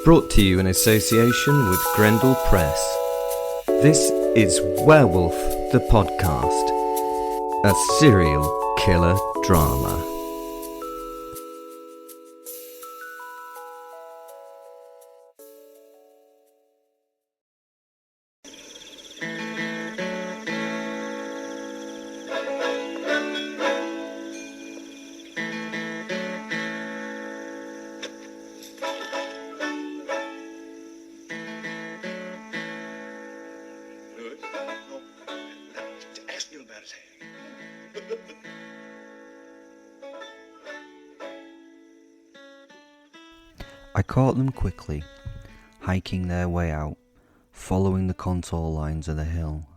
Brought to you in association with Grendel Press. This is Werewolf the Podcast, a serial killer drama. I caught them quickly, hiking their way out, following the contour lines of the hill.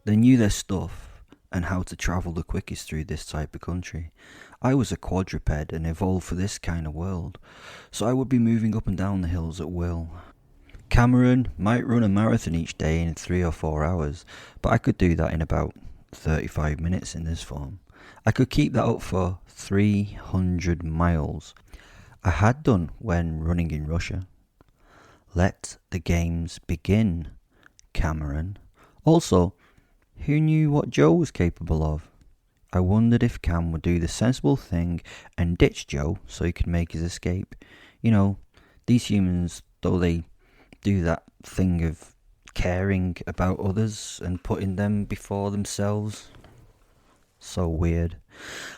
They knew their stuff and how to travel the quickest through this type of country. I was a quadruped and evolved for this kind of world, so I would be moving up and down the hills at will. Cameron might run a marathon each day in 3 or 4 hours, but I could do that in about 35 minutes in this form. I could keep that up for 300 miles. I had done when running in Russia. Let the games begin, Cameron. Also, who knew what Joe was capable of? I wondered if Cam would do the sensible thing and ditch Joe so he could make his escape. You know, these humans, though they do that thing of caring about others and putting them before themselves. So weird.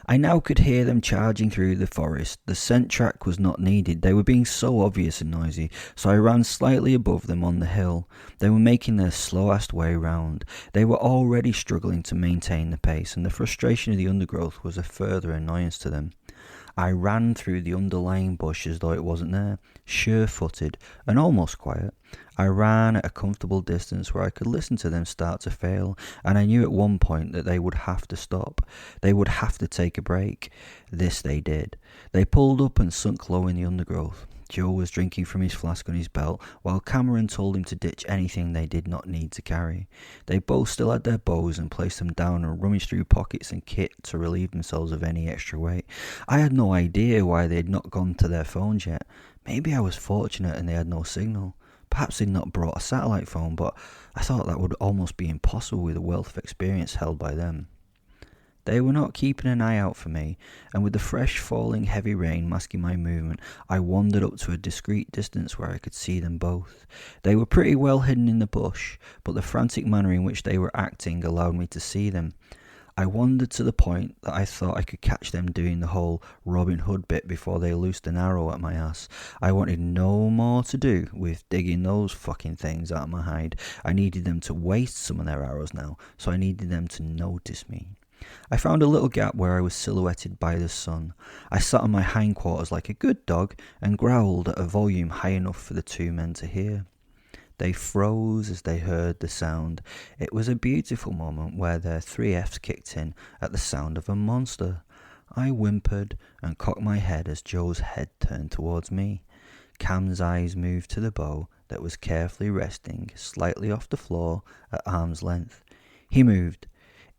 I now could hear them charging through the forest. The scent track was not needed. They were being so obvious and noisy, so I ran slightly above them on the hill. They were making their slow-assed way round. They were already struggling to maintain the pace, and the frustration of the undergrowth was a further annoyance to them. I ran through the underlying bush as though it wasn't there, sure-footed and almost quiet. I ran at a comfortable distance where I could listen to them start to fail, and I knew at one point that they would have to stop. They would have to take a break. This they did. They pulled up and sunk low in the undergrowth. Joe was drinking from his flask on his belt, while Cameron told him to ditch anything they did not need to carry. They both still had their bows and placed them down and rummaged through pockets and kit to relieve themselves of any extra weight. I had no idea why they had not gone to their phones yet. Maybe I was fortunate and they had no signal. Perhaps they'd not brought a satellite phone, but I thought that would almost be impossible with the wealth of experience held by them. They were not keeping an eye out for me, and with the fresh falling heavy rain masking my movement, I wandered up to a discreet distance where I could see them both. They were pretty well hidden in the bush, but the frantic manner in which they were acting allowed me to see them. I wandered to the point that I thought I could catch them doing the whole Robin Hood bit before they loosed an arrow at my ass. I wanted no more to do with digging those fucking things out of my hide. I needed them to waste some of their arrows now, so I needed them to notice me. I found a little gap where I was silhouetted by the sun. I sat on my hindquarters like a good dog and growled at a volume high enough for the two men to hear. They froze as they heard the sound. It was a beautiful moment where their 3Fs kicked in at the sound of a monster. I whimpered and cocked my head as Joe's head turned towards me. Cam's eyes moved to the bow that was carefully resting slightly off the floor at arm's length. He moved.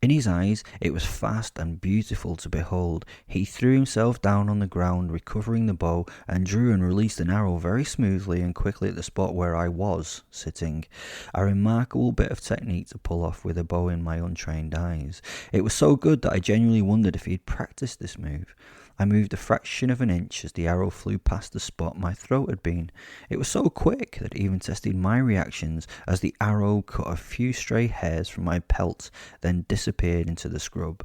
In his eyes, it was fast and beautiful to behold. He threw himself down on the ground, recovering the bow, and drew and released an arrow very smoothly and quickly at the spot where I was sitting. A remarkable bit of technique to pull off with a bow in my untrained eyes. It was so good that I genuinely wondered if he'd practiced this move. I moved a fraction of an inch as the arrow flew past the spot my throat had been. It was so quick that it even tested my reactions as the arrow cut a few stray hairs from my pelt, then disappeared into the scrub.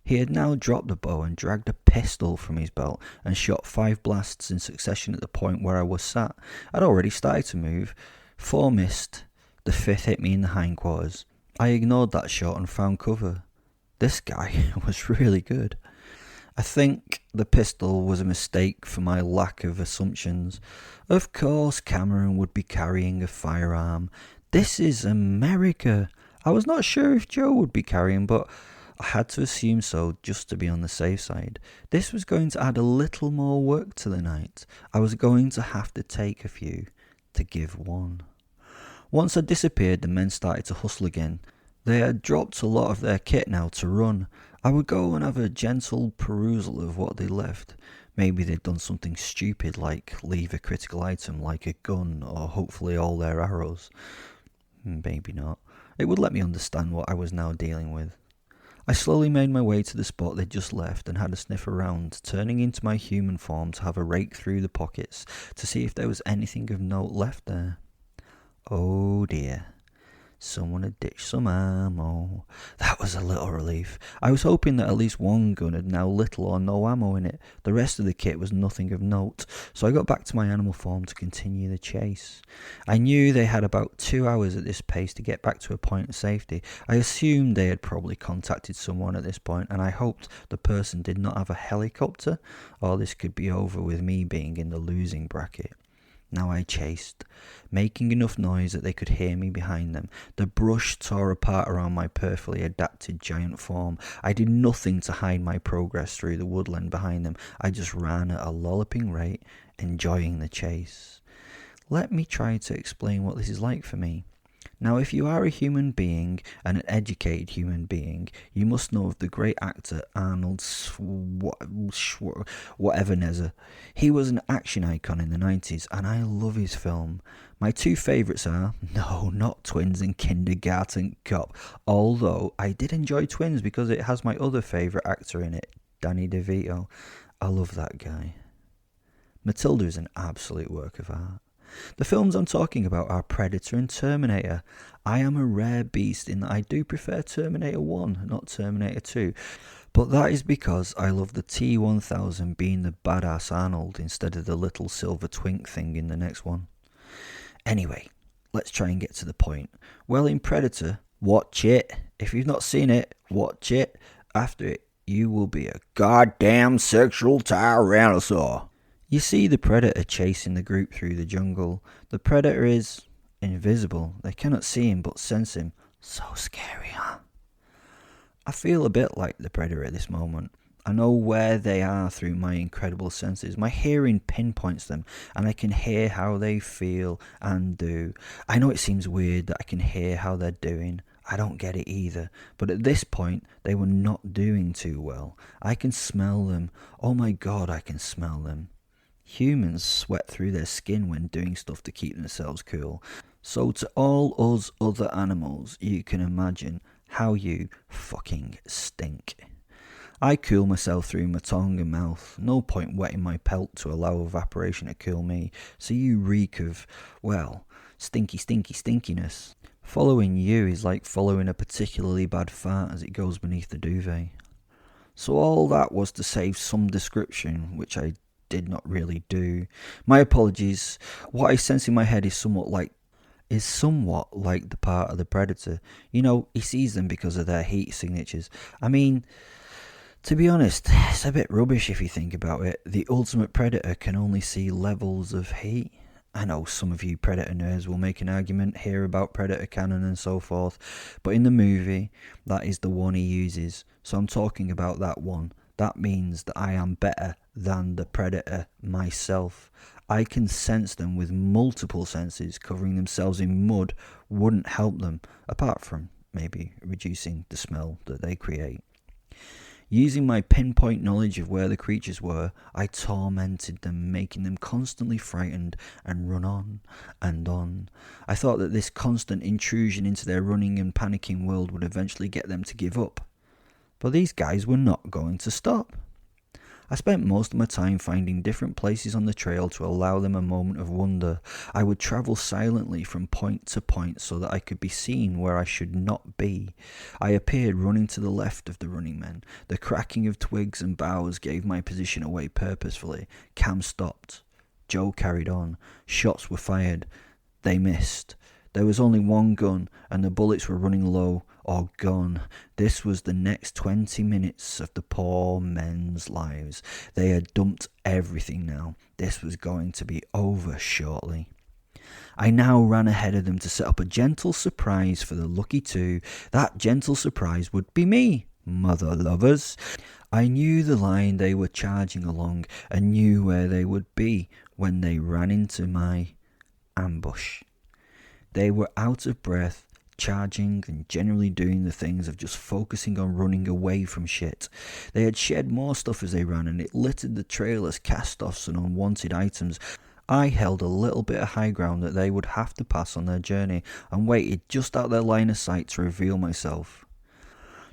He had now dropped the bow and dragged a pistol from his belt and shot 5 blasts in succession at the point where I was sat. I'd already started to move. 4 missed. The 5th hit me in the hindquarters. I ignored that shot and found cover. This guy was really good. I think the pistol was a mistake for my lack of assumptions. Of course Cameron would be carrying a firearm. This is America. I was not sure if Joe would be carrying, but I had to assume so just to be on the safe side. This was going to add a little more work to the night. I was going to have to take a few to give one. Once I disappeared, the men started to hustle again. They had dropped a lot of their kit now to run. I would go and have a gentle perusal of what they left. Maybe they'd done something stupid like leave a critical item like a gun or hopefully all their arrows. Maybe not. It would let me understand what I was now dealing with. I slowly made my way to the spot they'd just left and had a sniff around, turning into my human form to have a rake through the pockets to see if there was anything of note left there. Oh dear. Someone had ditched some ammo. That was a little relief. I was hoping that at least one gun had now little or no ammo in it. The rest of the kit was nothing of note, so I got back to my animal form to continue the chase. I knew they had about 2 hours at this pace to get back to a point of safety. I assumed they had probably contacted someone at this point, and I hoped the person did not have a helicopter, or this could be over with me being in the losing bracket. Now I chased, making enough noise that they could hear me behind them. The brush tore apart around my perfectly adapted giant form. I did nothing to hide my progress through the woodland behind them. I just ran at a lolloping rate, enjoying the chase. Let me try to explain what this is like for me. Now, if you are a human being, and an educated human being, you must know of the great actor Arnold Schwarzenegger. He was an action icon in the 90s, and I love his film. My two favourites are, no, not Twins and Kindergarten Cop, although I did enjoy Twins because it has my other favourite actor in it, Danny DeVito. I love that guy. Matilda is an absolute work of art. The films I'm talking about are Predator and Terminator. I am a rare beast in that I do prefer Terminator 1, not Terminator 2. But that is because I love the T-1000 being the badass Arnold instead of the little silver twink thing in the next one. Anyway, let's try and get to the point. Well, in Predator, watch it. If you've not seen it, watch it. After it, you will be a goddamn sexual tyrannosaur. You see the Predator chasing the group through the jungle. The Predator is invisible. They cannot see him but sense him. So scary, huh? I feel a bit like the Predator at this moment. I know where they are through my incredible senses. My hearing pinpoints them, and I can hear how they feel and do. I know it seems weird that I can hear how they're doing. I don't get it either. But at this point, they were not doing too well. I can smell them. Oh my God, I can smell them. Humans sweat through their skin when doing stuff to keep themselves cool. So to all us other animals, you can imagine how you fucking stink. I cool myself through my tongue and mouth. No point wetting my pelt to allow evaporation to cool me. So you reek of, well, stinkiness. Following you is like following a particularly bad fart as it goes beneath the duvet. So all that was to save some description, which I did not really do. My apologies. What I sense in my head is somewhat like the part of the Predator. You know, he sees them because of their heat signatures. I mean, to be honest, it's a bit rubbish if you think about it. The ultimate Predator can only see levels of heat. I know some of you Predator nerds will make an argument here about Predator canon and so forth, but in the movie, that is the one he uses. So I'm talking about that one. That means that I am better than the Predator myself. I can sense them with multiple senses. Covering themselves in mud wouldn't help them, apart from maybe reducing the smell that they create. Using my pinpoint knowledge of where the creatures were, I tormented them, making them constantly frightened and run on and on. I thought that this constant intrusion into their running and panicking world would eventually get them to give up. But these guys were not going to stop. I spent most of my time finding different places on the trail to allow them a moment of wonder. I would travel silently from point to point so that I could be seen where I should not be. I appeared running to the left of the running men. The cracking of twigs and boughs gave my position away purposefully. Cam stopped. Joe carried on. Shots were fired. They missed. There was only one gun, and the bullets were running low or gone. This was the next 20 minutes of the poor men's lives. They had dumped everything now. This was going to be over shortly. I now ran ahead of them to set up a gentle surprise for the lucky two. That gentle surprise would be me, mother lovers. I knew the line they were charging along and knew where they would be when they ran into my ambush. They were out of breath, charging and generally doing the things of just focusing on running away from shit. They had shed more stuff as they ran, and it littered the trail as cast-offs and unwanted items. I held a little bit of high ground that they would have to pass on their journey, and waited just out their line of sight to reveal myself.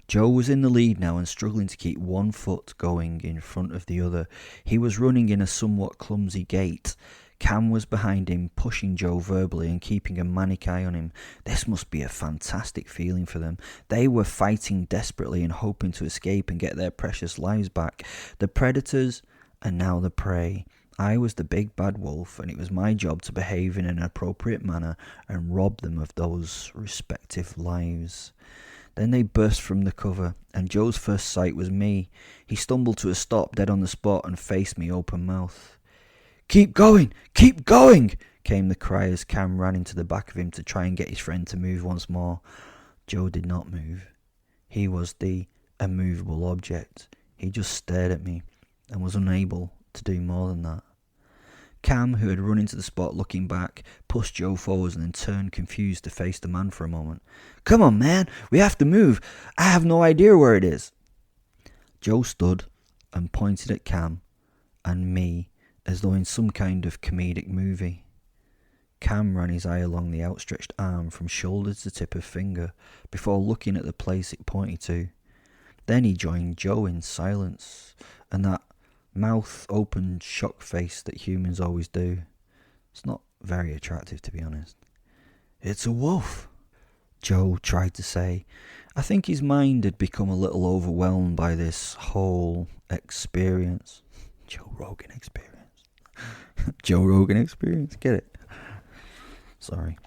Joe was in the lead now and struggling to keep one foot going in front of the other. He was running in a somewhat clumsy gait. Cam was behind him, pushing Joe verbally and keeping a manic eye on him. This must be a fantastic feeling for them. They were fighting desperately and hoping to escape and get their precious lives back. The predators and now the prey. I was the big bad wolf, and it was my job to behave in an appropriate manner and rob them of those respective lives. Then they burst from the cover, and Joe's first sight was me. He stumbled to a stop dead on the spot and faced me open mouthed. "Keep going! Keep going!" came the cry as Cam ran into the back of him to try and get his friend to move once more. Joe did not move. He was the immovable object. He just stared at me and was unable to do more than that. Cam, who had run into the spot looking back, pushed Joe forwards and then turned confused to face the man for a moment. "Come on, man, we have to move. I have no idea where it is." Joe stood and pointed at Cam and me as though in some kind of comedic movie. Cam ran his eye along the outstretched arm from shoulder to tip of finger before looking at the place it pointed to. Then he joined Joe in silence and that mouth-open shock face that humans always do. It's not very attractive, to be honest. "It's a wolf," Joe tried to say. I think his mind had become a little overwhelmed by this whole experience. Joe Rogan experience. Joe Rogan experience, get it? Sorry.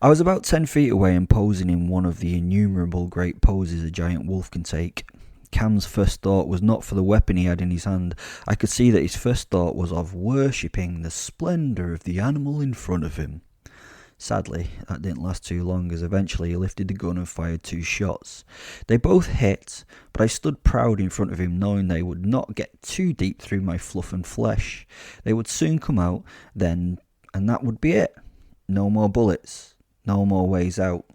I was about 10 feet away and posing in one of the innumerable great poses a giant wolf can take. Cam's first thought was not for the weapon he had in his hand. I could see that his first thought was of worshipping the splendour of the animal in front of him. Sadly, that didn't last too long, as eventually he lifted the gun and fired 2 shots. They both hit, but I stood proud in front of him, knowing they would not get too deep through my fluff and flesh. They would soon come out, then, and that would be it. No more bullets, no more ways out.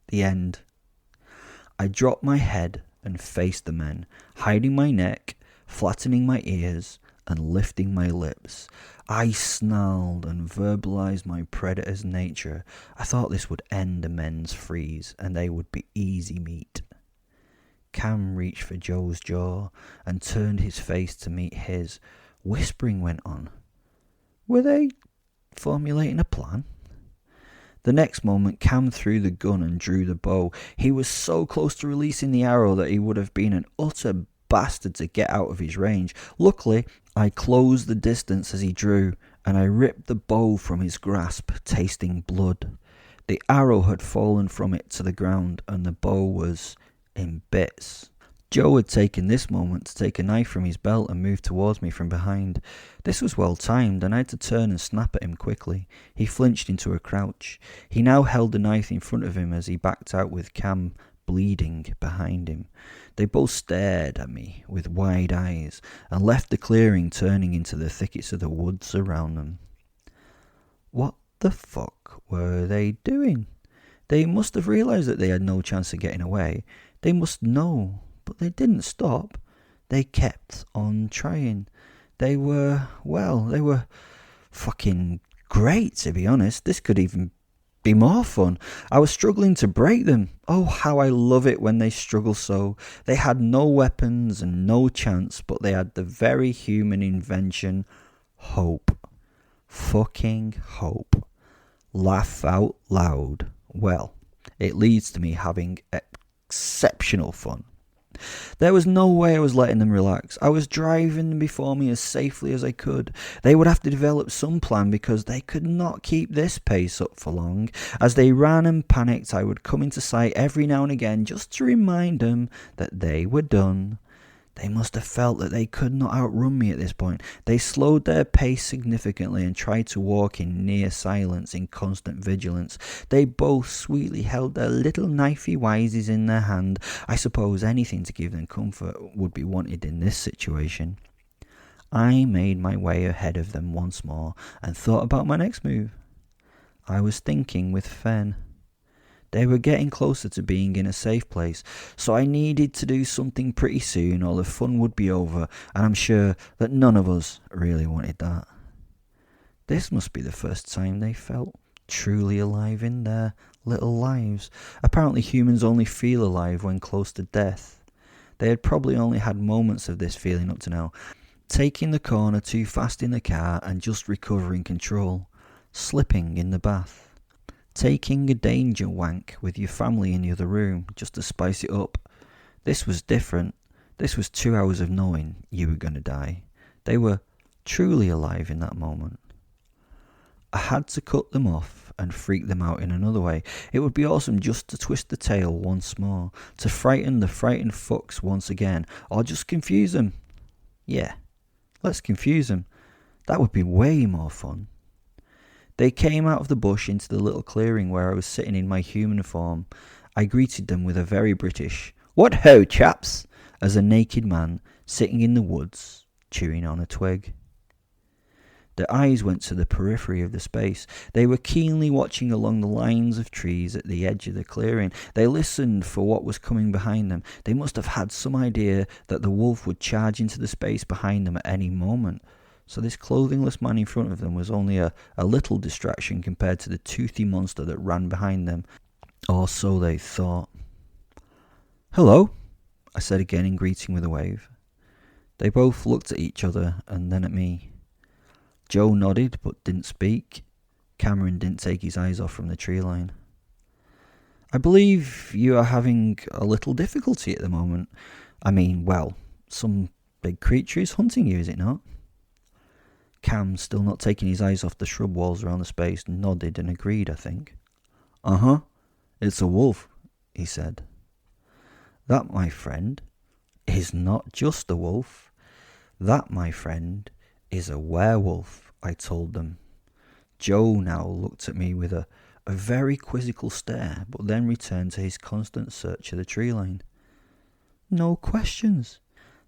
The end. I dropped my head and faced the men, hiding my neck, flattening my ears, and lifting my lips. I snarled and verbalized my predator's nature. I thought this would end the men's freeze, and they would be easy meat. Cam reached for Joe's jaw and turned his face to meet his. Whispering went on. Were they formulating a plan? The next moment, Cam threw the gun and drew the bow. He was so close to releasing the arrow that he would have been an utter bastard to get out of his range. Luckily, I closed the distance as he drew, and I ripped the bow from his grasp, tasting blood. The arrow had fallen from it to the ground, and the bow was in bits. Joe had taken this moment to take a knife from his belt and move towards me from behind. This was well timed, and I had to turn and snap at him quickly. He flinched into a crouch. He now held the knife in front of him as he backed out with Cam bleeding behind him. They both stared at me with wide eyes and left the clearing, turning into the thickets of the woods around them. What the fuck were they doing? They must have realised that they had no chance of getting away. They must know, but they didn't stop. They kept on trying. They were fucking great, to be honest. This could even be more fun. I was struggling to break them. Oh, how I love it when they struggle so. They had no weapons and no chance, but they had the very human invention, hope. Fucking hope. Laugh out loud. Well, it leads to me having exceptional fun. There was no way I was letting them relax. I was driving them before me as safely as I could. They would have to develop some plan because they could not keep this pace up for long. As they ran and panicked, I would come into sight every now and again just to remind them that they were done. They must have felt that they could not outrun me at this point. They slowed their pace significantly and tried to walk in near silence in constant vigilance. They both sweetly held their little knifey wises in their hand. I suppose anything to give them comfort would be wanted in this situation. I made my way ahead of them once more and thought about my next move. I was thinking with Fen. They were getting closer to being in a safe place, so I needed to do something pretty soon or the fun would be over, and I'm sure that none of us really wanted that. This must be the first time they felt truly alive in their little lives. Apparently humans only feel alive when close to death. They had probably only had moments of this feeling up to now. Taking the corner too fast in the car and just recovering control. Slipping in the bath. Taking a danger wank with your family in the other room just to spice it up. This was different. This was 2 hours of knowing you were going to die. They were truly alive in that moment. I had to cut them off and freak them out in another way. It would be awesome just to twist the tail once more, to frighten the frightened fucks once again, or just confuse them. Yeah, let's confuse them. That would be way more fun. They came out of the bush into the little clearing where I was sitting in my human form. I greeted them with a very British, "What ho, chaps?" as a naked man sitting in the woods, chewing on a twig. Their eyes went to the periphery of the space. They were keenly watching along the lines of trees at the edge of the clearing. They listened for what was coming behind them. They must have had some idea that the wolf would charge into the space behind them at any moment. So this clothingless man in front of them was only a little distraction compared to the toothy monster that ran behind them. Or so they thought. "Hello," I said again in greeting with a wave. They both looked at each other and then at me. Joe nodded but didn't speak. Cameron didn't take his eyes off from the tree line. "I believe you are having a little difficulty at the moment. I mean, well, some big creature is hunting you, is it not?" Cam, still not taking his eyes off the shrub walls around the space, nodded and agreed, I think. "Uh-huh, it's a wolf," he said. "That, my friend, is not just a wolf. That, my friend, is a werewolf," I told them. Joe now looked at me with a very quizzical stare, but then returned to his constant search of the tree line. No questions.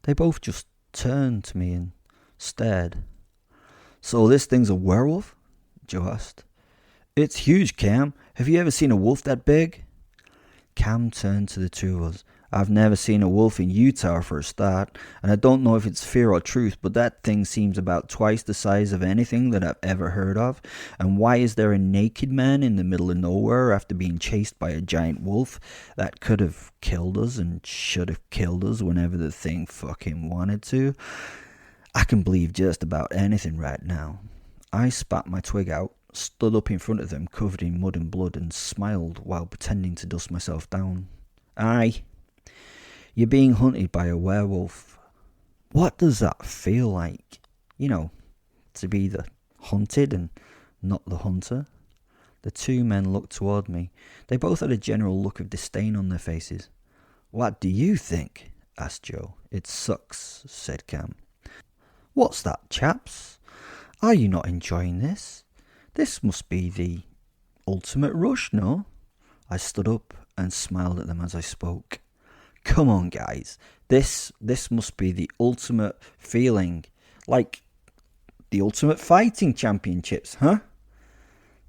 They both just turned to me and stared. "So this thing's a werewolf?" Joe asked. "It's huge, Cam. Have you ever seen a wolf that big?" Cam turned to the two of us. "I've never seen a wolf in Utah for a start, and I don't know if it's fear or truth, but that thing seems about twice the size of anything that I've ever heard of. And why is there a naked man in the middle of nowhere after being chased by a giant wolf that could have killed us and should have killed us whenever the thing fucking wanted to? I can believe just about anything right now." I spat my twig out, stood up in front of them covered in mud and blood, and smiled while pretending to dust myself down. "Aye. You're being hunted by a werewolf. What does that feel like? You know, to be the hunted and not the hunter?" The two men looked toward me. They both had a general look of disdain on their faces. "What do you think?" asked Joe. "It sucks," said Cam. "What's that, chaps? Are you not enjoying this? This must be the ultimate rush, no?" I stood up and smiled at them as I spoke. "Come on, guys. This must be the ultimate feeling. Like the ultimate fighting championships, huh?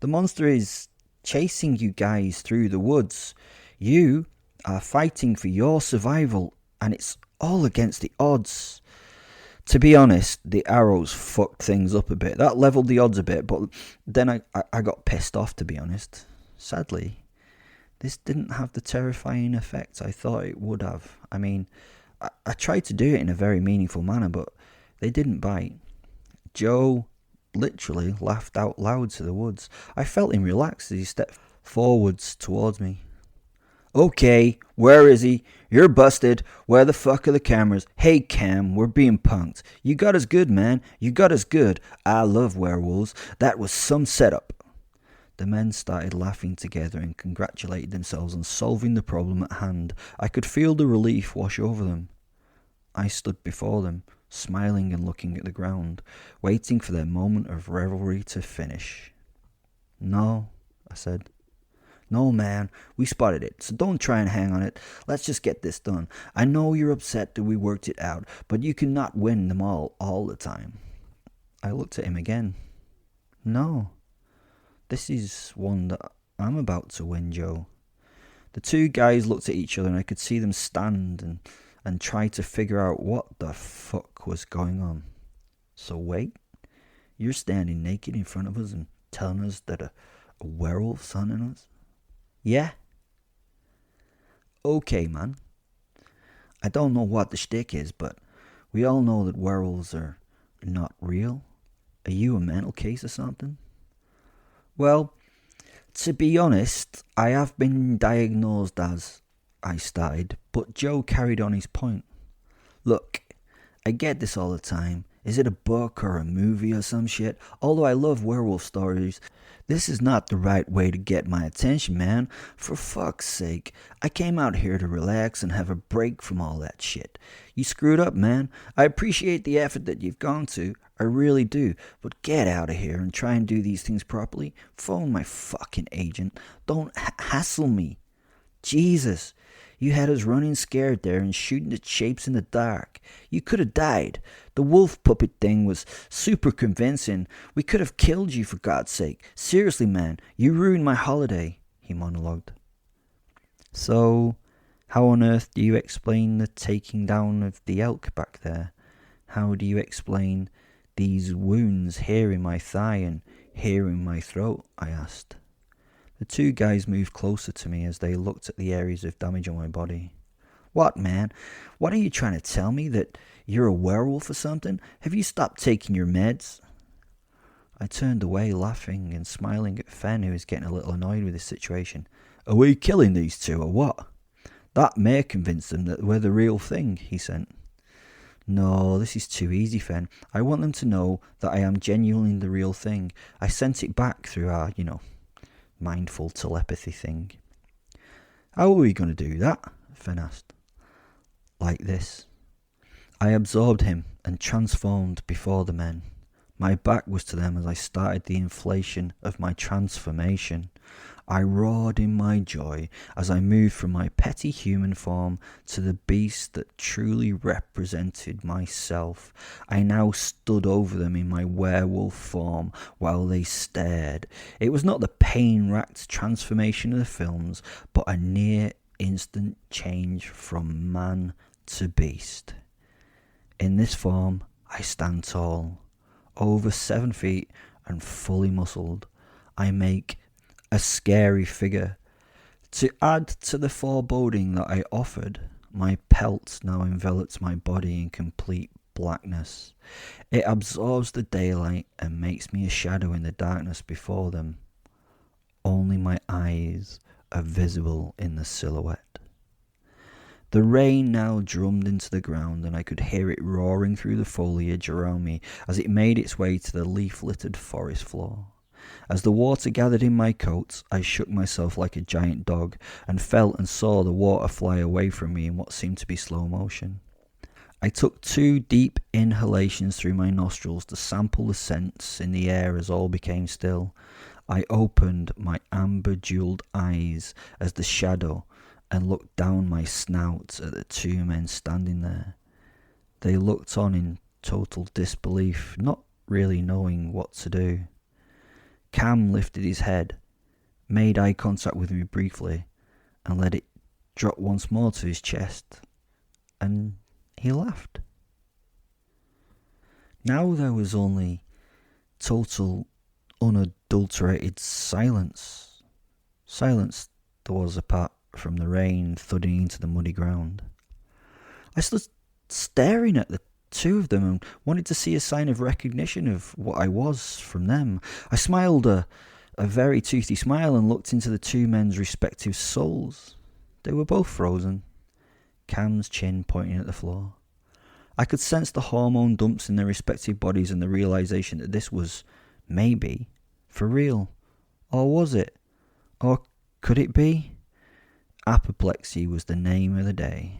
The monster is chasing you guys through the woods. You are fighting for your survival, and it's all against the odds." To be honest, the arrows fucked things up a bit. That leveled the odds a bit, but then I got pissed off, to be honest. Sadly, this didn't have the terrifying effect I thought it would have. I mean, I tried to do it in a very meaningful manner, but they didn't bite. Joe literally laughed out loud to the woods. I felt him relax as he stepped forwards towards me. "Okay, where is he? You're busted. Where the fuck are the cameras? Hey, Cam, we're being punked. You got us good, man. You got us good. I love werewolves. That was some setup." The men started laughing together and congratulated themselves on solving the problem at hand. I could feel the relief wash over them. I stood before them, smiling and looking at the ground, waiting for their moment of revelry to finish. "No," I said. "No, man, we spotted it, so don't try and hang on it. Let's just get this done. I know you're upset that we worked it out, but you cannot win them all the time." I looked at him again. "No. This is one that I'm about to win, Joe. The two guys looked at each other and I could see them stand and try to figure out what the fuck was going on. So wait, you're standing naked in front of us and telling us that a werewolf's hunting us? Yeah? Okay, man. I don't know what the shtick is, but we all know that werewolves are not real. Are you a mental case or something? Well, to be honest, I have been diagnosed as, I started, but Joe carried on his point. Look, I get this all the time. Is it a book or a movie or some shit? Although I love werewolf stories, this is not the right way to get my attention, man. For fuck's sake, I came out here to relax and have a break from all that shit. You screwed up, man. I appreciate the effort that you've gone to. I really do. But get out of here and try and do these things properly. Phone my fucking agent. Don't hassle me. Jesus. You had us running scared there and shooting at shapes in the dark. You could have died. The wolf puppet thing was super convincing. We could have killed you, for God's sake. Seriously, man, you ruined my holiday, he monologued. So, how on earth do you explain the taking down of the elk back there? How do you explain these wounds here in my thigh and here in my throat? I asked. The two guys moved closer to me as they looked at the areas of damage on my body. What, man? What are you trying to tell me? That you're a werewolf or something? Have you stopped taking your meds? I turned away, laughing and smiling at Fen, who was getting a little annoyed with the situation. Are we killing these two or what? That may convince them that we're the real thing, he said. No, this is too easy, Fen. I want them to know that I am genuinely the real thing. I sent it back through our, mindful telepathy thing. How are we going to do that? Fen asked. Like this. I absorbed him and transformed before the men. My back was to them as I started the inflation of my transformation. I roared in my joy as I moved from my petty human form to the beast that truly represented myself. I now stood over them in my werewolf form while they stared. It was not the pain-racked transformation of the films, but a near instant change from man to beast. In this form, I stand tall, over 7 feet and fully muscled. I make a scary figure. To add to the foreboding that I offered, my pelt now envelops my body in complete blackness. It absorbs the daylight and makes me a shadow in the darkness before them. Only my eyes are visible in the silhouette. The rain now drummed into the ground and I could hear it roaring through the foliage around me as it made its way to the leaf-littered forest floor. As the water gathered in my coat, I shook myself like a giant dog and felt and saw the water fly away from me in what seemed to be slow motion. I took 2 deep inhalations through my nostrils to sample the scents in the air as all became still. I opened my amber-jeweled eyes as the shadow and looked down my snout at the 2 men standing there. They looked on in total disbelief, not really knowing what to do. Cam lifted his head, made eye contact with me briefly, and let it drop once more to his chest, and he laughed. Now there was only total, unadulterated silence. Silence there was apart from the rain thudding into the muddy ground. I stood staring at the 2 of them and wanted to see a sign of recognition of what I was from them. I smiled a very toothy smile and looked into the 2 men's respective souls. They were both frozen, Cam's chin pointing at the floor. I could sense the hormone dumps in their respective bodies and the realization that this was, maybe, for real. Or was it? Or could it be? Apoplexy was the name of the day.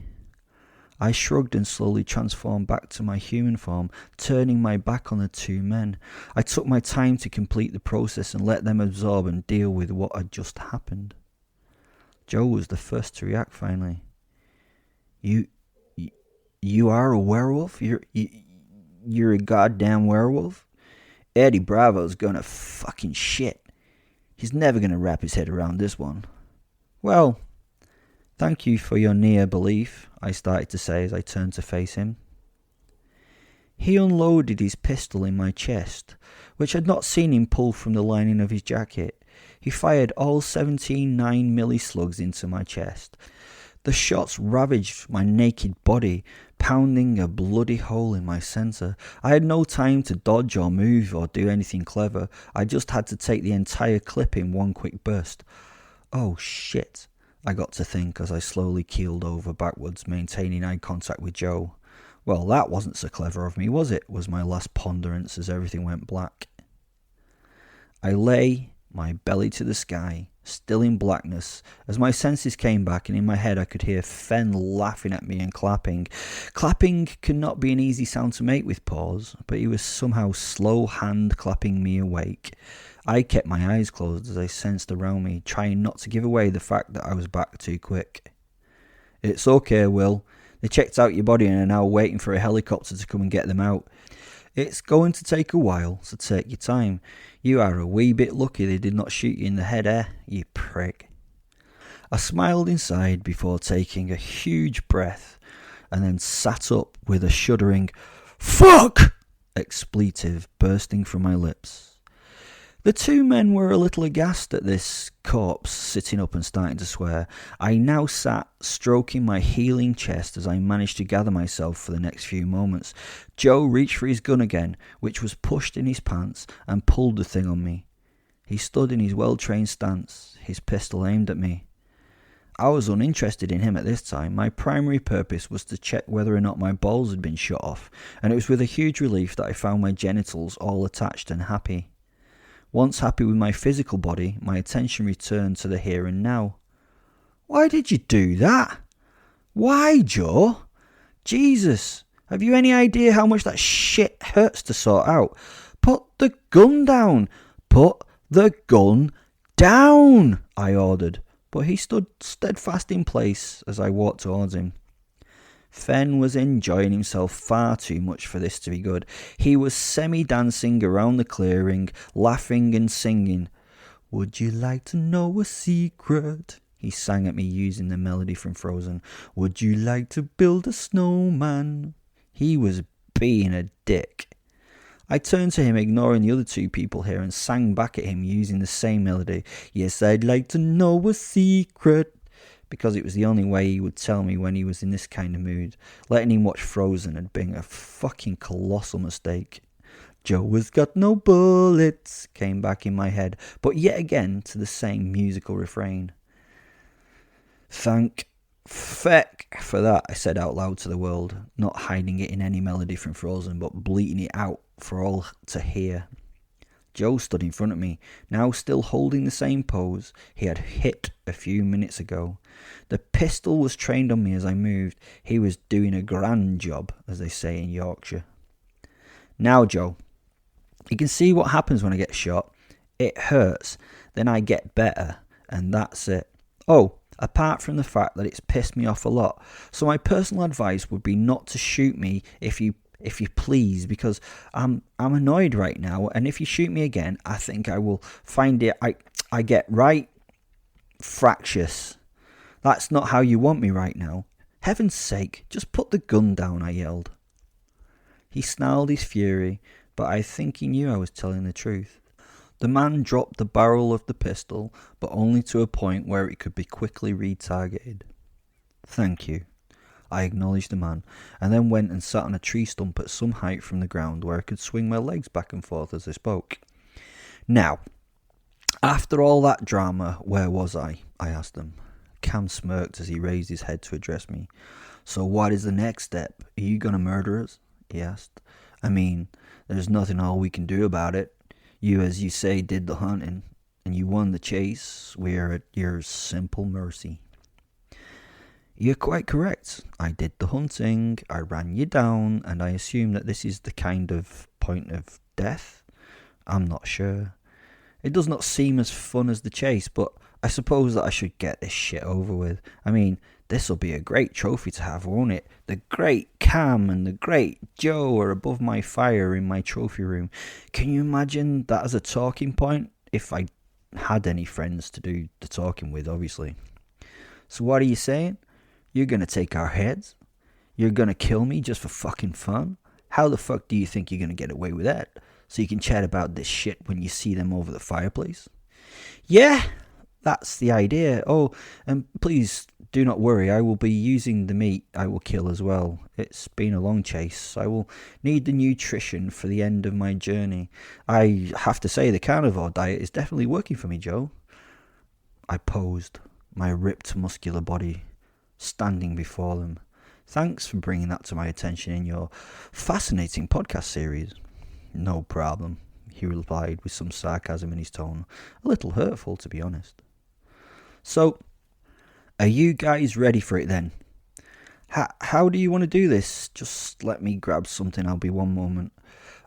I shrugged and slowly transformed back to my human form, turning my back on the 2 men. I took my time to complete the process and let them absorb and deal with what had just happened. Joe was the first to react finally. You are a werewolf? You're a goddamn werewolf? Eddie Bravo's gonna fucking shit. He's never gonna wrap his head around this one. Well, "Thank you for your near belief," I started to say as I turned to face him. He unloaded his pistol in my chest, which I'd not seen him pull from the lining of his jacket. He fired all 17 9mm slugs into my chest. The shots ravaged my naked body, pounding a bloody hole in my centre. I had no time to dodge or move or do anything clever. I just had to take the entire clip in one quick burst. "Oh shit," I got to think as I slowly keeled over backwards, maintaining eye contact with Joe. "Well, that wasn't so clever of me, was it?" was my last ponderance as everything went black. I lay, my belly to the sky, still in blackness, as my senses came back, and in my head I could hear Fen laughing at me and clapping. Clapping cannot be an easy sound to make with pause, but he was somehow slow hand clapping me awake. I kept my eyes closed as I sensed around me, trying not to give away the fact that I was back too quick. "It's okay, Will. They checked out your body and are now waiting for a helicopter to come and get them out. It's going to take a while, so take your time. You are a wee bit lucky they did not shoot you in the head, you prick." I smiled inside before taking a huge breath, and then sat up with a shuddering "fuck" expletive bursting from my lips. The two men were a little aghast at this corpse sitting up and starting to swear. I now sat stroking my healing chest as I managed to gather myself for the next few moments. Joe reached for his gun again, which was pushed in his pants, and pulled the thing on me. He stood in his well-trained stance, his pistol aimed at me. I was uninterested in him at this time. My primary purpose was to check whether or not my balls had been shot off, and it was with a huge relief that I found my genitals all attached and happy. Once happy with my physical body, my attention returned to the here and now. "Why did you do that? Why, Joe? Jesus, have you any idea how much that shit hurts to sort out? Put the gun down! Put the gun down!" I ordered, but he stood steadfast in place as I walked towards him. Fen was enjoying himself far too much for this to be good. He was semi-dancing around the clearing, laughing and singing. "Would you like to know a secret?" he sang at me using the melody from Frozen. "Would you like to build a snowman?" He was being a dick. I turned to him, ignoring the other two people here, and sang back at him using the same melody. "Yes, I'd like to know a secret," because it was the only way he would tell me when he was in this kind of mood. Letting him watch Frozen had been a fucking colossal mistake. "Joe has got no bullets," came back in my head, but yet again to the same musical refrain. "Thank feck for that," I said out loud to the world, not hiding it in any melody from Frozen, but bleating it out for all to hear. Joe stood in front of me, now still holding the same pose he had hit a few minutes ago. The pistol was trained on me as I moved. He was doing a grand job, as they say in Yorkshire. "Now, Joe, you can see what happens when I get shot. It hurts, then I get better, and that's it. Oh, apart from the fact that it's pissed me off a lot. So my personal advice would be not to shoot me if you please, because I'm annoyed right now, and if you shoot me again, I think I will find it I get right fractious. That's not how you want me right now. Heaven's sake, just put the gun down," I yelled. He snarled his fury, but I think he knew I was telling the truth. The man dropped the barrel of the pistol, but only to a point where it could be quickly retargeted. "Thank you," I acknowledged the man, and then went and sat on a tree stump at some height from the ground where I could swing my legs back and forth as I spoke. "Now, after all that drama, where was I?" I asked him. Cam smirked as he raised his head to address me. "So what is the next step? Are you going to murder us?" he asked. "I mean, there's nothing all we can do about it. You, as you say, did the hunting, and you won the chase. We are at your simple mercy." "You're quite correct. I did the hunting, I ran you down, and I assume that this is the kind of point of death? I'm not sure. It does not seem as fun as the chase, but I suppose that I should get this shit over with. I mean, this'll be a great trophy to have, won't it? The great Cam and the great Joe are above my fire in my trophy room. Can you imagine that as a talking point? If I had any friends to do the talking with, obviously. So what are you saying? You're gonna take our heads? You're gonna kill me just for fucking fun? How the fuck do you think you're gonna get away with that? So you can chat about this shit when you see them over the fireplace? Yeah, that's the idea. Oh, and please do not worry, I will be using the meat I will kill as well. It's been a long chase. I will need the nutrition for the end of my journey. I have to say the carnivore diet is definitely working for me, Joe. I posed, my ripped muscular body standing before them. Thanks for bringing that to my attention in your fascinating podcast series. No problem, he replied with some sarcasm in his tone, a little hurtful to be honest. So, are you guys ready for it then? How do you want to do this? Just let me grab something, I'll be one moment.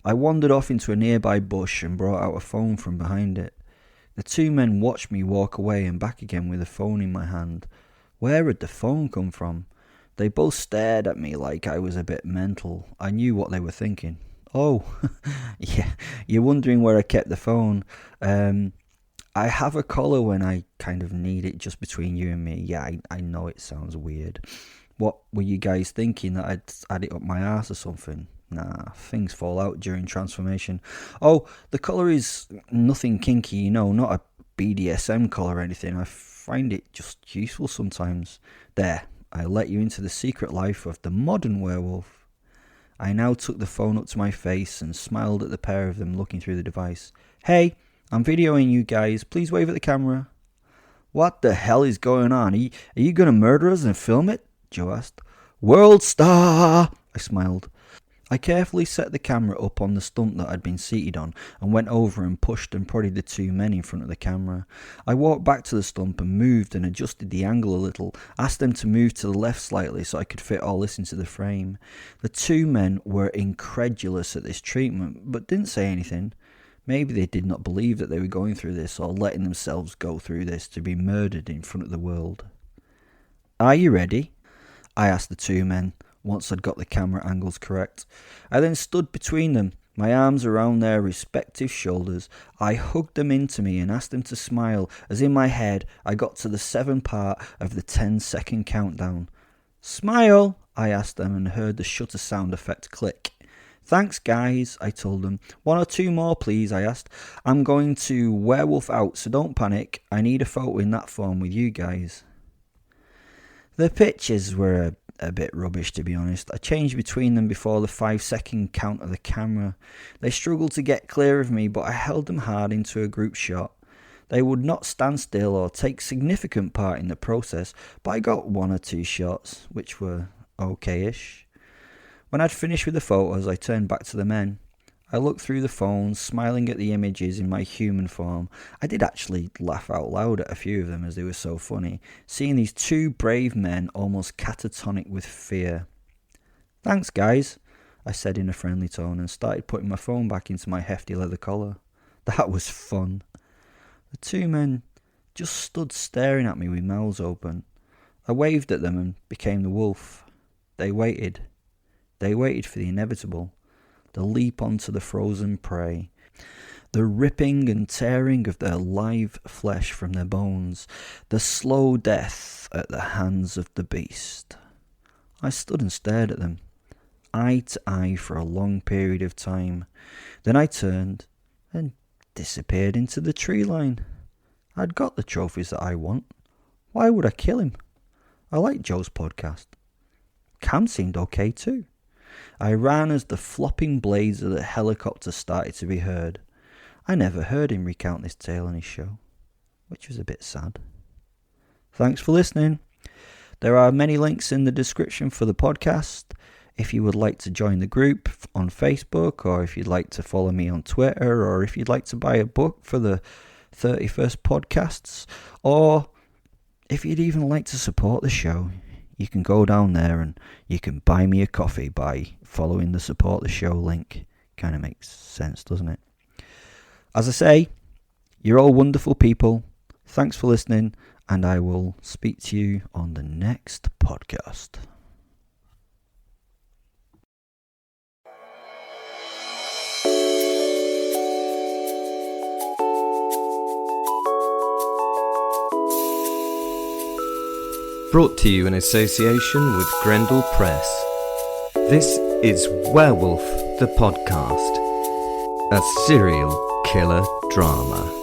I wandered off into a nearby bush and brought out a phone from behind it. The two men watched me walk away and back again with the phone in my hand. Where had the phone come from? They both stared at me like I was a bit mental. I knew what they were thinking. Oh, yeah, you're wondering where I kept the phone. I have a collar when I kind of need it, just between you and me. Yeah, I know it sounds weird. What were you guys thinking, that I'd had it up my arse or something? Nah, things fall out during transformation. Oh, the collar is nothing kinky, not a BDSM collar or anything. I find it just useful sometimes. There, I let you into the secret life of the modern werewolf. I now took the phone up to my face and smiled at the pair of them looking through the device. Hey, I'm videoing you guys. Please wave at the camera. What the hell is going on? Are you going to murder us and film it? Joe asked. World star! I smiled. I carefully set the camera up on the stump that I'd been seated on and went over and pushed and prodded the two men in front of the camera. I walked back to the stump and moved and adjusted the angle a little, asked them to move to the left slightly so I could fit all this into the frame. The two men were incredulous at this treatment, but didn't say anything. Maybe they did not believe that they were going through this or letting themselves go through this to be murdered in front of the world. Are you ready? I asked the two men, once I'd got the camera angles correct. I then stood between them, my arms around their respective shoulders. I hugged them into me and asked them to smile, as in my head I got to the 7th part of the 10-second countdown. Smile, I asked them and heard the shutter sound effect click. Thanks guys, I told them. 1 or 2 more please, I asked. I'm going to werewolf out, so don't panic. I need a photo in that form with you guys. The pictures were a bit rubbish, to be honest. I changed between them before the 5-second count of the camera. They struggled to get clear of me, but I held them hard into a group shot. They would not stand still or take significant part in the process, but I got 1 or 2 shots, which were okay-ish. When I'd finished with the photos, I turned back to the men. I looked through the phones, smiling at the images in my human form. I did actually laugh out loud at a few of them as they were so funny, seeing these 2 brave men almost catatonic with fear. Thanks, guys, I said in a friendly tone and started putting my phone back into my hefty leather collar. That was fun. The 2 men just stood staring at me with mouths open. I waved at them and became the wolf. They waited. They waited for the inevitable. The leap onto the frozen prey, the ripping and tearing of their live flesh from their bones, the slow death at the hands of the beast. I stood and stared at them, eye to eye for a long period of time. Then I turned and disappeared into the tree line. I'd got the trophies that I want. Why would I kill him? I liked Joe's podcast. Cam seemed okay too. I ran as the flopping blades of the helicopter started to be heard. I never heard him recount this tale on his show, which was a bit sad. Thanks for listening. There are many links in the description for the podcast. If you would like to join the group on Facebook, or if you'd like to follow me on Twitter, or if you'd like to buy a book for the 31st podcasts, or if you'd even like to support the show, you can go down there and you can buy me a coffee by following the support the show link. Kind of makes sense, doesn't it? As I say, you're all wonderful people. Thanks for listening, and I will speak to you on the next podcast. Brought to you in association with Grendel Press. This is Werewolf the Podcast, a serial killer drama.